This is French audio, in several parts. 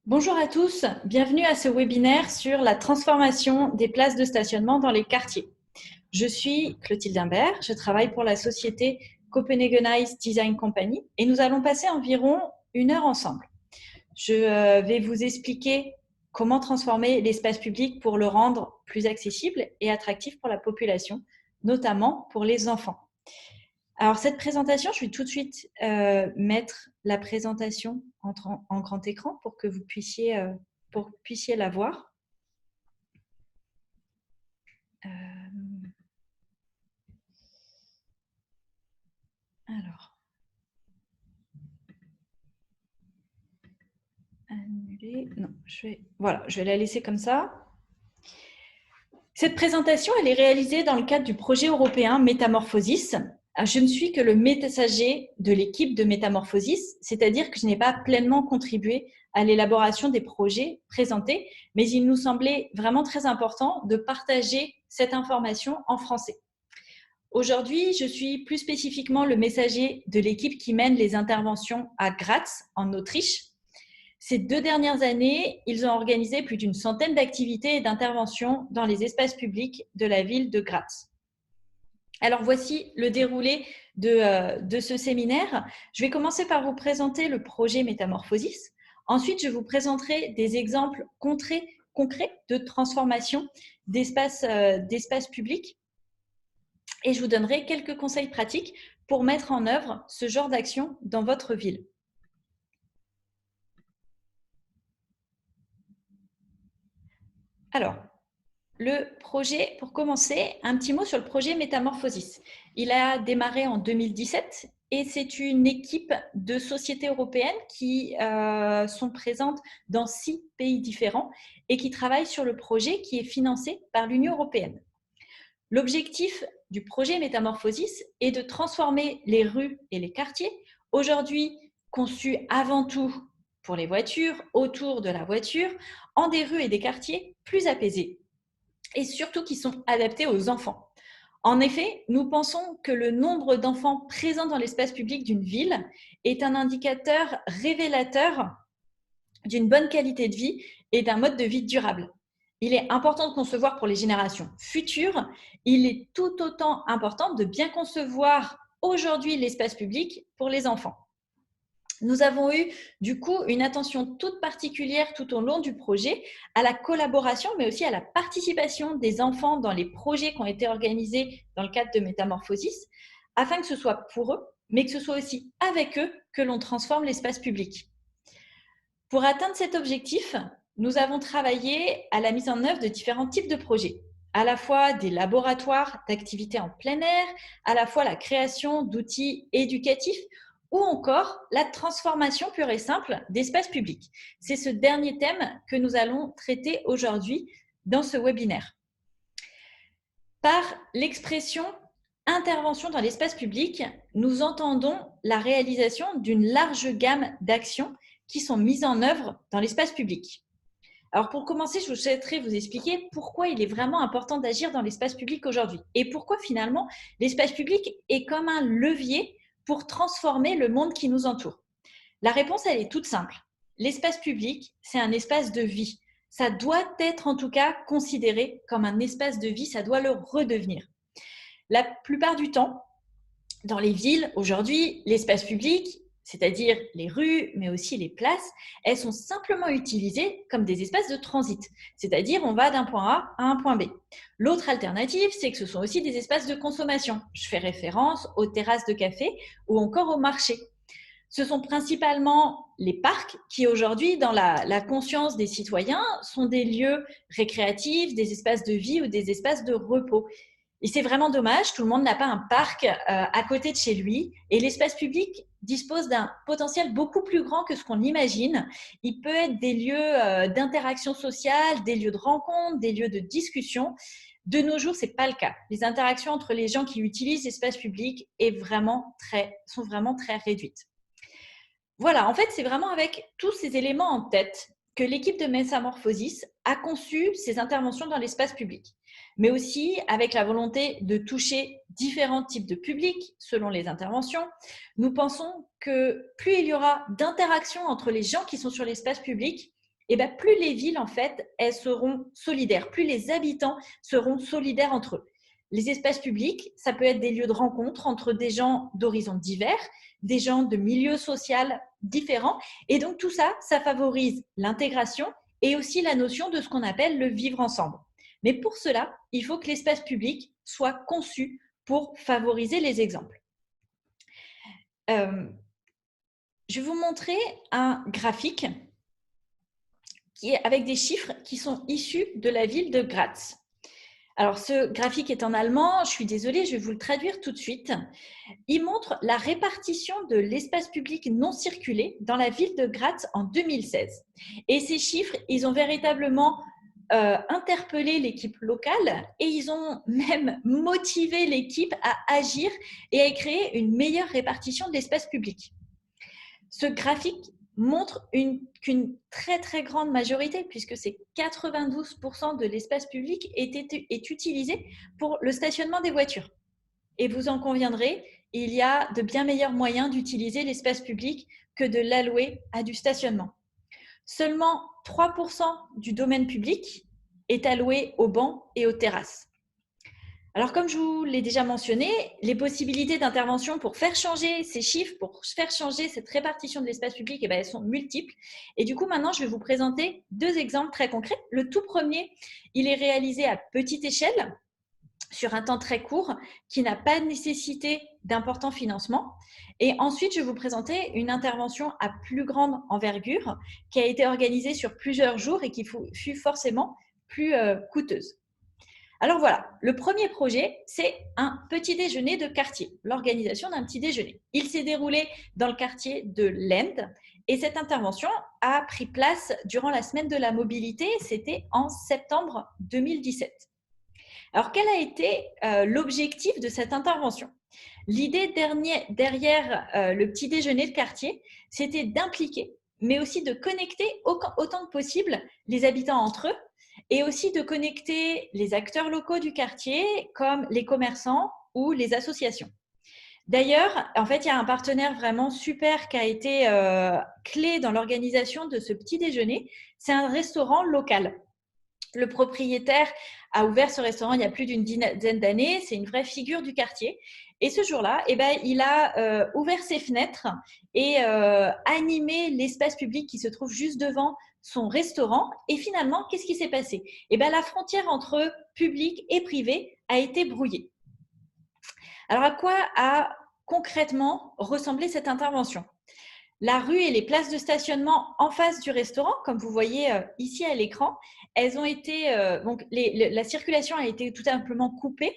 Bonjour à tous, bienvenue à ce webinaire sur la transformation des places de stationnement dans les quartiers. Je suis Clotilde Imbert, je travaille pour la société Copenhagenize Design Company et nous allons passer environ 1 heure ensemble. Je vais vous expliquer comment transformer l'espace public pour le rendre plus accessible et attractif pour la population, notamment pour les enfants. Alors, cette présentation, je vais tout de suite mettre la présentation en grand écran pour que vous puissiez la voir. Alors, annuler. Non, je vais la laisser comme ça. Cette présentation, elle est réalisée dans le cadre du projet européen Métamorphosis. Je ne suis que le messager de l'équipe de Métamorphosis, c'est-à-dire que je n'ai pas pleinement contribué à l'élaboration des projets présentés, mais il nous semblait vraiment très important de partager cette information en français. Aujourd'hui, je suis plus spécifiquement le messager de l'équipe qui mène les interventions à Graz, en Autriche. Ces 2 dernières années, ils ont organisé plus d'une centaine d'activités et d'interventions dans les espaces publics de la ville de Graz. Alors, voici le déroulé de ce séminaire. Je vais commencer par vous présenter le projet Métamorphosis. Ensuite, je vous présenterai des exemples concrets de transformation d'espaces publics. Et je vous donnerai quelques conseils pratiques pour mettre en œuvre ce genre d'action dans votre ville. Alors, le projet, pour commencer, un petit mot sur le projet Métamorphosis. Il a démarré en 2017 et c'est une équipe de sociétés européennes qui sont présentes dans 6 pays différents et qui travaillent sur le projet qui est financé par l'Union européenne. L'objectif du projet Métamorphosis est de transformer les rues et les quartiers, aujourd'hui conçus avant tout pour les voitures, autour de la voiture, en des rues et des quartiers plus apaisés et surtout qui sont adaptés aux enfants. En effet, nous pensons que le nombre d'enfants présents dans l'espace public d'une ville est un indicateur révélateur d'une bonne qualité de vie et d'un mode de vie durable. Il est important de concevoir pour les générations futures. Il est tout autant important de bien concevoir aujourd'hui l'espace public pour les enfants. Nous avons eu du coup une attention toute particulière tout au long du projet à la collaboration, mais aussi à la participation des enfants dans les projets qui ont été organisés dans le cadre de Métamorphosis, afin que ce soit pour eux, mais que ce soit aussi avec eux que l'on transforme l'espace public. Pour atteindre cet objectif, nous avons travaillé à la mise en œuvre de différents types de projets, à la fois des laboratoires d'activités en plein air, à la fois la création d'outils éducatifs ou encore la transformation pure et simple d'espaces publics. C'est ce dernier thème que nous allons traiter aujourd'hui dans ce webinaire. Par l'expression intervention dans l'espace public, nous entendons la réalisation d'une large gamme d'actions qui sont mises en œuvre dans l'espace public. Alors pour commencer, je souhaiterais vous expliquer pourquoi il est vraiment important d'agir dans l'espace public aujourd'hui et pourquoi finalement l'espace public est comme un levier pour transformer le monde qui nous entoure. La réponse, elle est toute simple. L'espace public, c'est un espace de vie. Ça doit être en tout cas considéré comme un espace de vie, ça doit le redevenir. La plupart du temps, dans les villes, aujourd'hui, l'espace public, c'est-à-dire les rues, mais aussi les places, elles sont simplement utilisées comme des espaces de transit, c'est-à-dire on va d'un point A à un point B. L'autre alternative, c'est que ce sont aussi des espaces de consommation. Je fais référence aux terrasses de café ou encore aux marchés. Ce sont principalement les parcs qui, aujourd'hui, dans la conscience des citoyens, sont des lieux récréatifs, des espaces de vie ou des espaces de repos. Et c'est vraiment dommage, tout le monde n'a pas un parc à côté de chez lui. Et l'espace public dispose d'un potentiel beaucoup plus grand que ce qu'on imagine. Il peut être des lieux d'interaction sociale, des lieux de rencontre, des lieux de discussion. De nos jours, ce n'est pas le cas. Les interactions entre les gens qui utilisent l'espace public sont vraiment très réduites. Voilà, en fait, c'est vraiment avec tous ces éléments en tête que l'équipe de Métamorphosis a conçu ces interventions dans l'espace public, mais aussi avec la volonté de toucher différents types de publics selon les interventions. Nous pensons que plus il y aura d'interactions entre les gens qui sont sur l'espace public, et ben, plus les villes, en fait, elles seront solidaires, plus les habitants seront solidaires entre eux. Les espaces publics, ça peut être des lieux de rencontre entre des gens d'horizons divers, des gens de milieux sociaux différents. Et donc, tout ça, ça favorise l'intégration et aussi la notion de ce qu'on appelle le vivre ensemble. Mais pour cela, il faut que l'espace public soit conçu pour favoriser les exemples. Je vais vous montrer un graphique avec des chiffres qui sont issus de la ville de Graz. Alors, ce graphique est en allemand, je suis désolée, je vais vous le traduire tout de suite. Il montre la répartition de l'espace public non circulé dans la ville de Graz en 2016. Et ces chiffres, ils ont véritablement interpellé l'équipe locale et ils ont même motivé l'équipe à agir et à créer une meilleure répartition de l'espace public. Ce graphique montre qu'une très très grande majorité, puisque c'est 92% de l'espace public est utilisé pour le stationnement des voitures. Et vous en conviendrez, il y a de bien meilleurs moyens d'utiliser l'espace public que de l'allouer à du stationnement. Seulement 3% du domaine public est alloué aux bancs et aux terrasses. Alors, comme je vous l'ai déjà mentionné, les possibilités d'intervention pour faire changer ces chiffres, pour faire changer cette répartition de l'espace public, eh bien, elles sont multiples. Et du coup, maintenant, je vais vous présenter deux exemples très concrets. Le tout premier, il est réalisé à petite échelle, sur un temps très court, qui n'a pas nécessité d'importants financements. Et ensuite, je vais vous présenter une intervention à plus grande envergure, qui a été organisée sur plusieurs jours et qui fut forcément plus coûteuse. Alors voilà, le premier projet, c'est un petit déjeuner de quartier, l'organisation d'un petit déjeuner. Il s'est déroulé dans le quartier de Lend et cette intervention a pris place durant la semaine de la mobilité, c'était en septembre 2017. Alors quel a été l'objectif de cette intervention? L'idée derrière le petit déjeuner de quartier, c'était d'impliquer, mais aussi de connecter autant que possible les habitants entre eux et aussi de connecter les acteurs locaux du quartier comme les commerçants ou les associations. D'ailleurs, en fait, il y a un partenaire vraiment super qui a été clé dans l'organisation de ce petit déjeuner. C'est un restaurant local. Le propriétaire a ouvert ce restaurant il y a plus d'une dizaine d'années. C'est une vraie figure du quartier. Et ce jour-là, eh ben, il a ouvert ses fenêtres et animé l'espace public qui se trouve juste devant son restaurant. Et finalement, qu'est-ce qui s'est passé? Eh ben, la frontière entre public et privé a été brouillée. Alors, à quoi a concrètement ressemblé cette intervention? La rue et les places de stationnement en face du restaurant, comme vous voyez ici à l'écran, elles ont été donc la circulation a été tout simplement coupée.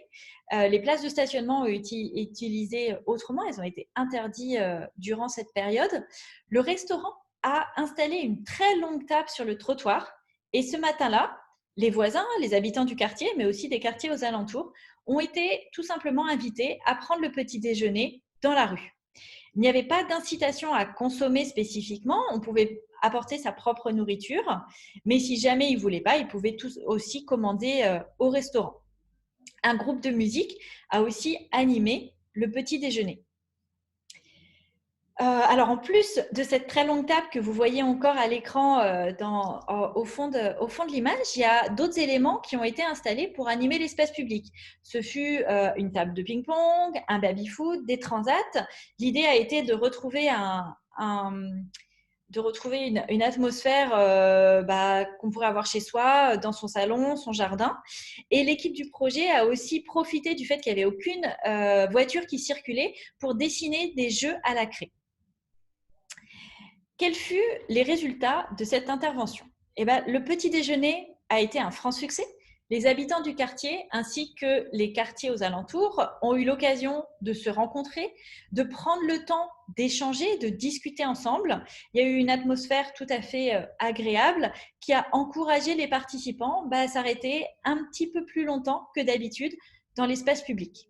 Les places de stationnement ont été utilisées autrement, elles ont été interdites durant cette période. Le restaurant a installé une très longue table sur le trottoir et ce matin-là, les voisins, les habitants du quartier, mais aussi des quartiers aux alentours, ont été tout simplement invités à prendre le petit déjeuner dans la rue. Il n'y avait pas d'incitation à consommer spécifiquement. On pouvait apporter sa propre nourriture, mais si jamais ils ne voulaient pas, ils pouvaient tous aussi commander au restaurant. Un groupe de musique a aussi animé le petit déjeuner. Alors, en plus de cette très longue table que vous voyez encore à l'écran au fond de l'image, il y a d'autres éléments qui ont été installés pour animer l'espace public. Ce fut une table de ping-pong, un baby-foot, des transats. L'idée a été de retrouver une atmosphère qu'on pourrait avoir chez soi, dans son salon, son jardin. Et l'équipe du projet a aussi profité du fait qu'il n'y avait aucune voiture qui circulait pour dessiner des jeux à la craie. Quels furent les résultats de cette intervention? Eh bien, le petit déjeuner a été un franc succès. Les habitants du quartier ainsi que les quartiers aux alentours ont eu l'occasion de se rencontrer, de prendre le temps d'échanger, de discuter ensemble. Il y a eu une atmosphère tout à fait agréable qui a encouragé les participants à s'arrêter un petit peu plus longtemps que d'habitude dans l'espace public.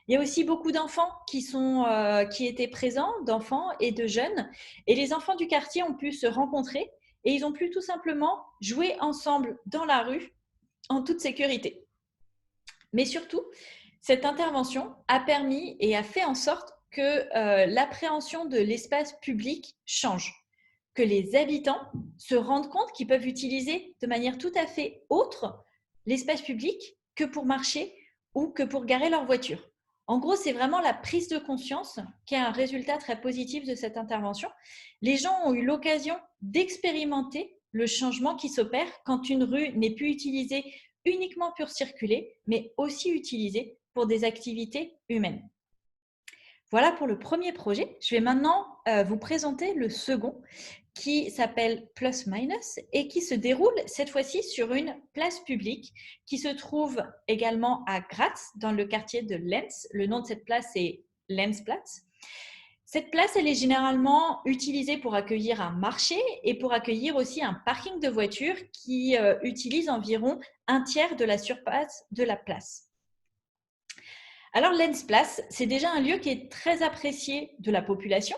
Il y a aussi beaucoup d'enfants qui étaient présents, d'enfants et de jeunes. Et les enfants du quartier ont pu se rencontrer et ils ont pu tout simplement jouer ensemble dans la rue en toute sécurité. Mais surtout, cette intervention a permis et a fait en sorte que l'appréhension de l'espace public change. que les habitants se rendent compte qu'ils peuvent utiliser de manière tout à fait autre l'espace public que pour marcher ou que pour garer leur voiture. En gros, c'est vraiment la prise de conscience qui est un résultat très positif de cette intervention. Les gens ont eu l'occasion d'expérimenter le changement qui s'opère quand une rue n'est plus utilisée uniquement pour circuler, mais aussi utilisée pour des activités humaines. Voilà pour le premier projet. Je vais maintenant vous présenter le second qui s'appelle Plus Minus et qui se déroule cette fois-ci sur une place publique qui se trouve également à Graz, dans le quartier de Lenz. Le nom de cette place est Lenzplatz. Cette place, elle est généralement utilisée pour accueillir un marché et pour accueillir aussi un parking de voitures qui utilise environ un tiers de la surface de la place. Alors, Lenzplatz, c'est déjà un lieu qui est très apprécié de la population.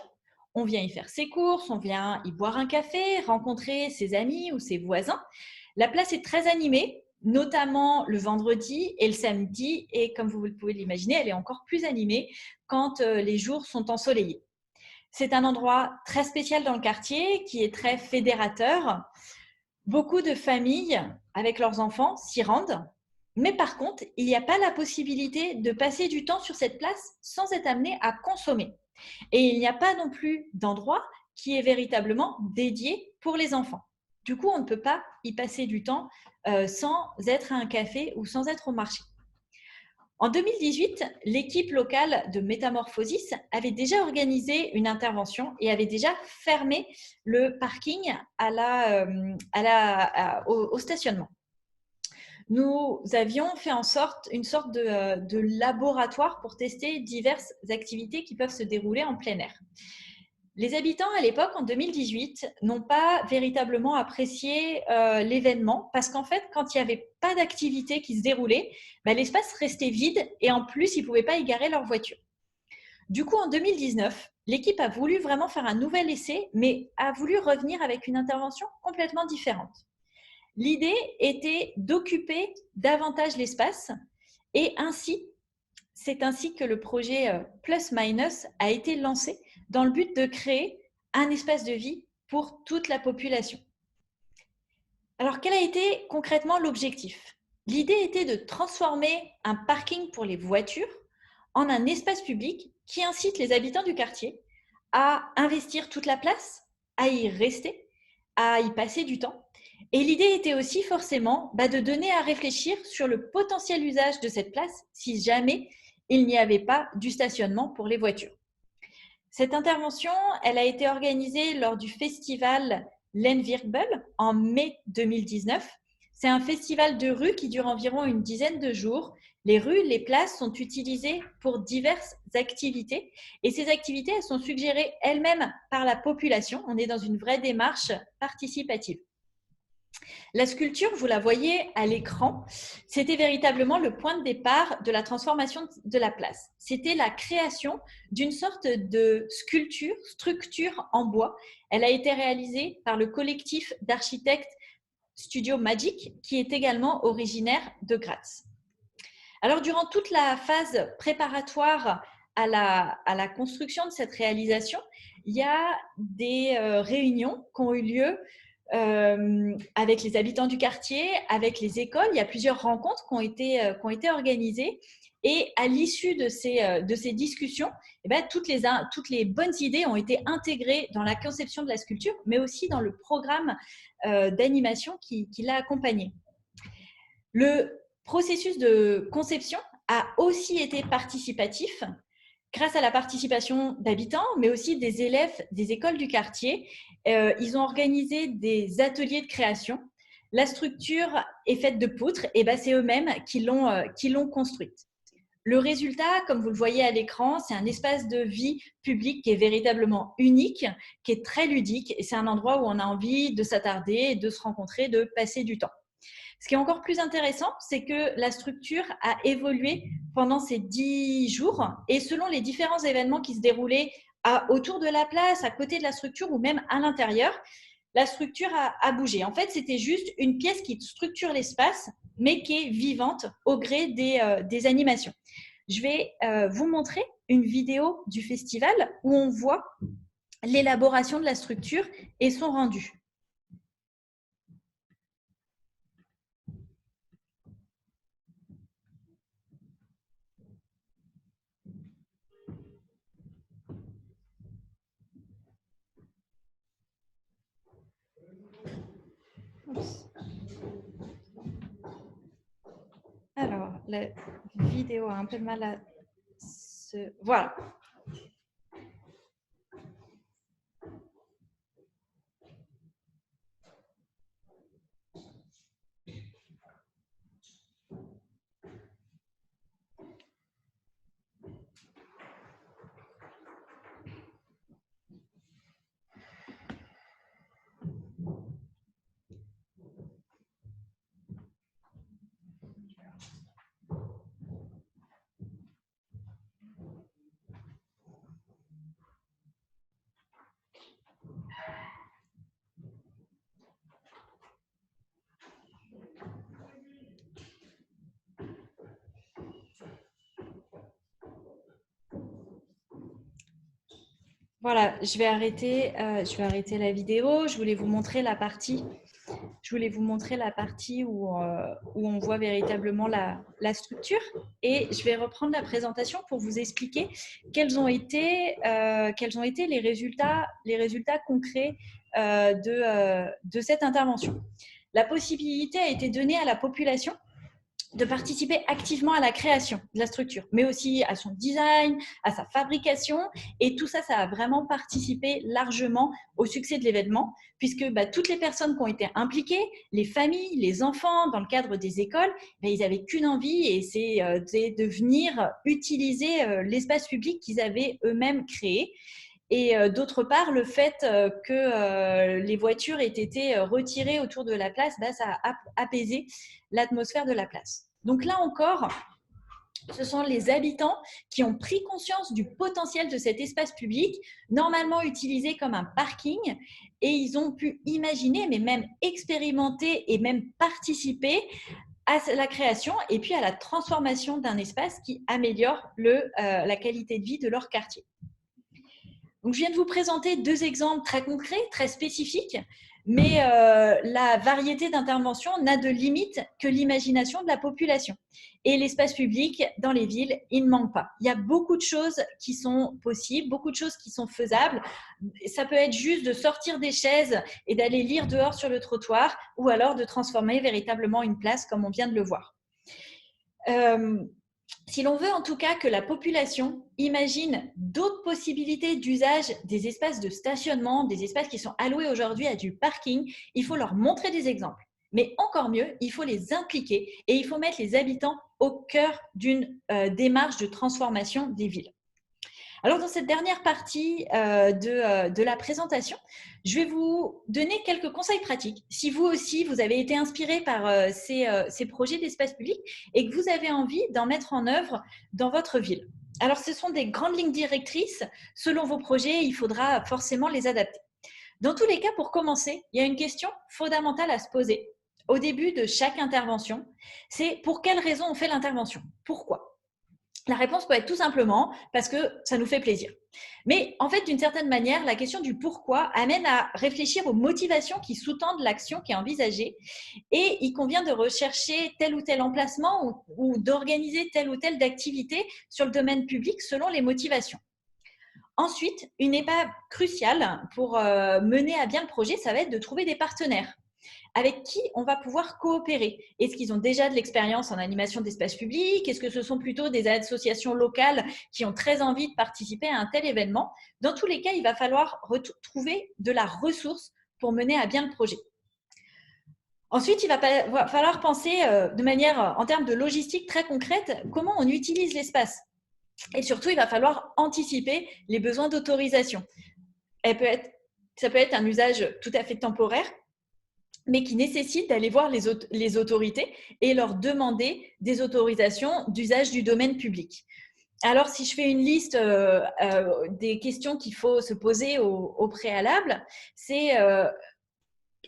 On vient y faire ses courses, on vient y boire un café, rencontrer ses amis ou ses voisins. La place est très animée, notamment le vendredi et le samedi. Et comme vous pouvez l'imaginer, elle est encore plus animée quand les jours sont ensoleillés. C'est un endroit très spécial dans le quartier qui est très fédérateur. Beaucoup de familles avec leurs enfants s'y rendent. Mais par contre, il n'y a pas la possibilité de passer du temps sur cette place sans être amené à consommer. Et il n'y a pas non plus d'endroit qui est véritablement dédié pour les enfants. Du coup, on ne peut pas y passer du temps sans être à un café ou sans être au marché. En 2018, l'équipe locale de Métamorphosis avait déjà organisé une intervention et avait déjà fermé le parking au stationnement. Nous avions fait une sorte de laboratoire pour tester diverses activités qui peuvent se dérouler en plein air. Les habitants à l'époque, en 2018, n'ont pas véritablement apprécié l'événement parce qu'en fait, quand il n'y avait pas d'activité qui se déroulait, l'espace restait vide et en plus, ils ne pouvaient pas y garer leur voiture. Du coup, en 2019, l'équipe a voulu vraiment faire un nouvel essai, mais a voulu revenir avec une intervention complètement différente. L'idée était d'occuper davantage l'espace et c'est ainsi que le projet Plus Minus a été lancé dans le but de créer un espace de vie pour toute la population. Alors, quel a été concrètement l'objectif? L'idée était de transformer un parking pour les voitures en un espace public qui incite les habitants du quartier à investir toute la place, à y rester, à y passer du temps. Et l'idée était aussi forcément de donner à réfléchir sur le potentiel usage de cette place si jamais il n'y avait pas du stationnement pour les voitures. Cette intervention, elle a été organisée lors du festival Lenwirbel en mai 2019. C'est un festival de rue qui dure environ une dizaine de jours. Les rues, les places sont utilisées pour diverses activités et ces activités, elles sont suggérées elles-mêmes par la population. On est dans une vraie démarche participative. La sculpture, vous la voyez à l'écran, c'était véritablement le point de départ de la transformation de la place. C'était la création d'une sorte de structure en bois. Elle a été réalisée par le collectif d'architectes Studio Magic, qui est également originaire de Graz. Alors, durant toute la phase préparatoire à la construction de cette réalisation, il y a des réunions qui ont eu lieu avec les habitants du quartier, avec les écoles. Il y a plusieurs rencontres qui ont été organisées. Et à l'issue de ces discussions, toutes les bonnes idées ont été intégrées dans la conception de la sculpture, mais aussi dans le programme d'animation qui l'a accompagné. Le processus de conception a aussi été participatif grâce à la participation d'habitants, mais aussi des élèves des écoles du quartier. Ils ont organisé des ateliers de création. La structure est faite de poutres et c'est eux-mêmes qui l'ont construite. Le résultat, comme vous le voyez à l'écran, c'est un espace de vie public qui est véritablement unique, qui est très ludique et c'est un endroit où on a envie de s'attarder, de se rencontrer, de passer du temps. Ce qui est encore plus intéressant, c'est que la structure a évolué pendant ces 10 jours et selon les différents événements qui se déroulaient autour de la place, à côté de la structure ou même à l'intérieur, la structure a bougé. En fait, c'était juste une pièce qui structure l'espace, mais qui est vivante au gré des animations. Je vais vous montrer une vidéo du festival où on voit l'élaboration de la structure et son rendu. Alors, la vidéo a un peu de mal à se... Voilà. Voilà, je vais arrêter la vidéo. Je voulais vous montrer la partie où on voit véritablement la structure. Et je vais reprendre la présentation pour vous expliquer quels ont été les résultats concrets de cette intervention. La possibilité a été donnée à la population de participer activement à la création de la structure, mais aussi à son design, à sa fabrication. Et tout ça, ça a vraiment participé largement au succès de l'événement, puisque toutes les personnes qui ont été impliquées, les familles, les enfants, dans le cadre des écoles, ils n'avaient qu'une envie, et c'est de venir utiliser l'espace public qu'ils avaient eux-mêmes créé. Et d'autre part, le fait que les voitures aient été retirées autour de la place, ça a apaisé l'atmosphère de la place. Donc là encore, ce sont les habitants qui ont pris conscience du potentiel de cet espace public, normalement utilisé comme un parking, et ils ont pu imaginer, mais même expérimenter et même participer à la création et puis à la transformation d'un espace qui améliore la qualité de vie de leur quartier. Donc, je viens de vous présenter deux exemples très concrets, très spécifiques, mais la variété d'interventions n'a de limite que l'imagination de la population. Et l'espace public dans les villes, il ne manque pas. Il y a beaucoup de choses qui sont possibles, beaucoup de choses qui sont faisables. Ça peut être juste de sortir des chaises et d'aller lire dehors sur le trottoir, ou alors de transformer véritablement une place comme on vient de le voir. Si l'on veut en tout cas que la population imagine d'autres possibilités d'usage des espaces de stationnement, des espaces qui sont alloués aujourd'hui à du parking, il faut leur montrer des exemples. Mais encore mieux, il faut les impliquer et il faut mettre les habitants au cœur d'une démarche de transformation des villes. Alors, dans cette dernière partie de la présentation, je vais vous donner quelques conseils pratiques. Si vous aussi, vous avez été inspiré par ces projets d'espace public et que vous avez envie d'en mettre en œuvre dans votre ville. Alors, ce sont des grandes lignes directrices. Selon vos projets, il faudra forcément les adapter. Dans tous les cas, pour commencer, il y a une question fondamentale à se poser au début de chaque intervention. C'est pour quelle raison on fait l'intervention? Pourquoi? La réponse peut être tout simplement parce que ça nous fait plaisir. Mais en fait, d'une certaine manière, la question du pourquoi amène à réfléchir aux motivations qui sous-tendent l'action qui est envisagée, et il convient de rechercher tel ou tel emplacement ou d'organiser telle ou telle activité sur le domaine public selon les motivations. Ensuite, une étape cruciale pour mener à bien le projet, ça va être de trouver des partenaires avec qui on va pouvoir coopérer. Est-ce qu'ils ont déjà de l'expérience en animation d'espace public? Est-ce que ce sont plutôt des associations locales qui ont très envie de participer à un tel événement? Dans tous les cas, il va falloir trouver de la ressource pour mener à bien le projet. Ensuite, il va falloir penser de manière, en termes de logistique très concrète, comment on utilise l'espace. Et surtout, il va falloir anticiper les besoins d'autorisation. Ça peut être un usage tout à fait temporaire, mais qui nécessite d'aller voir les autorités et leur demander des autorisations d'usage du domaine public. Alors, si je fais une liste des questions qu'il faut se poser au préalable, c'est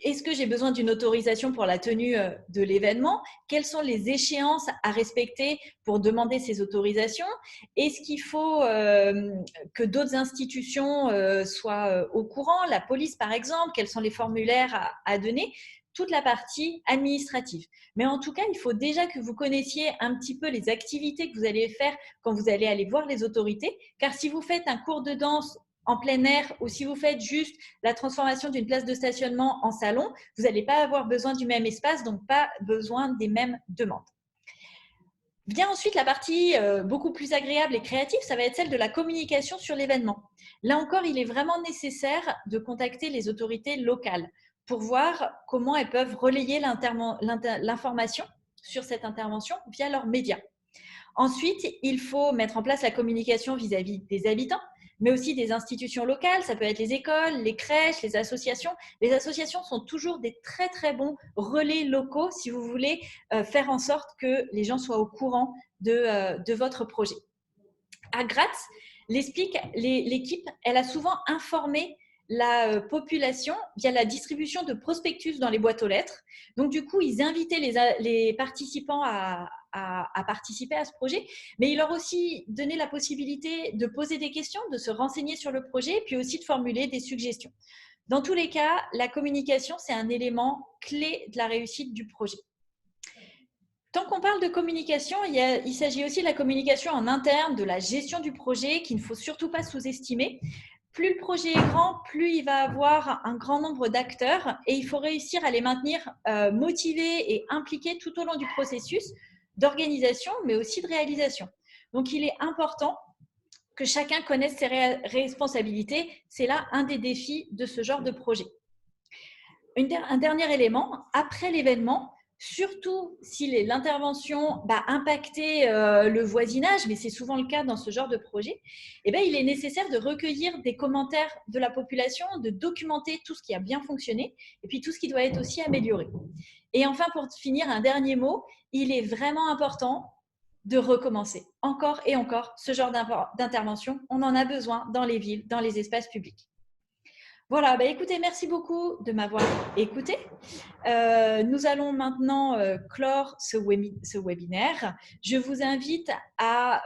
Est-ce que j'ai besoin d'une autorisation pour la tenue de l'événement? Quelles sont les échéances à respecter pour demander ces autorisations? Est-ce qu'il faut que d'autres institutions soient au courant? La police, par exemple, quels sont les formulaires à donner? Toute la partie administrative. Mais en tout cas, il faut déjà que vous connaissiez un petit peu les activités que vous allez faire quand vous allez aller voir les autorités, car si vous faites un cours de danse en plein air ou si vous faites juste la transformation d'une place de stationnement en salon, vous n'allez pas avoir besoin du même espace, donc pas besoin des mêmes demandes. Vient ensuite la partie beaucoup plus agréable et créative, ça va être celle de la communication sur l'événement. Là encore, il est vraiment nécessaire de contacter les autorités locales pour voir comment elles peuvent relayer l'information sur cette intervention via leurs médias. Ensuite, il faut mettre en place la communication vis-à-vis des habitants, mais aussi des institutions locales. Ça peut être les écoles, les crèches, les associations. Les associations sont toujours des très, très bons relais locaux si vous voulez faire en sorte que les gens soient au courant de votre projet. À Graz, l'équipe, elle a souvent informé la population via la distribution de prospectus dans les boîtes aux lettres. Donc, du coup, ils invitaient les participants à participer à ce projet, mais ils leur aussi donné la possibilité de poser des questions, de se renseigner sur le projet, puis aussi de formuler des suggestions. Dans tous les cas, la communication, c'est un élément clé de la réussite du projet. Tant qu'on parle de communication, il s'agit aussi de la communication en interne, de la gestion du projet, qu'il ne faut surtout pas sous-estimer. Plus le projet est grand, plus il va avoir un grand nombre d'acteurs et il faut réussir à les maintenir motivés et impliqués tout au long du processus d'organisation, mais aussi de réalisation. Donc, il est important que chacun connaisse ses responsabilités. C'est là un des défis de ce genre de projet. Un dernier élément, après l'événement, surtout si l'intervention impactait le voisinage, mais c'est souvent le cas dans ce genre de projet, il est nécessaire de recueillir des commentaires de la population, de documenter tout ce qui a bien fonctionné et puis tout ce qui doit être aussi amélioré. Et enfin, pour finir, un dernier mot, il est vraiment important de recommencer encore et encore ce genre d'intervention. On en a besoin dans les villes, dans les espaces publics. Voilà, écoutez, merci beaucoup de m'avoir écouté. Nous allons maintenant clore ce webinaire. Je vous invite à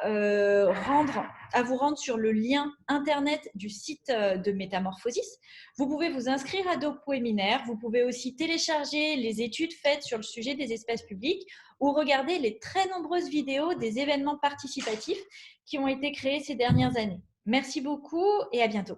vous rendre sur le lien internet du site de Métamorphosis. Vous pouvez vous inscrire à d'autres webinaires. Vous pouvez aussi télécharger les études faites sur le sujet des espaces publics ou regarder les très nombreuses vidéos des événements participatifs qui ont été créés ces dernières années. Merci beaucoup et à bientôt.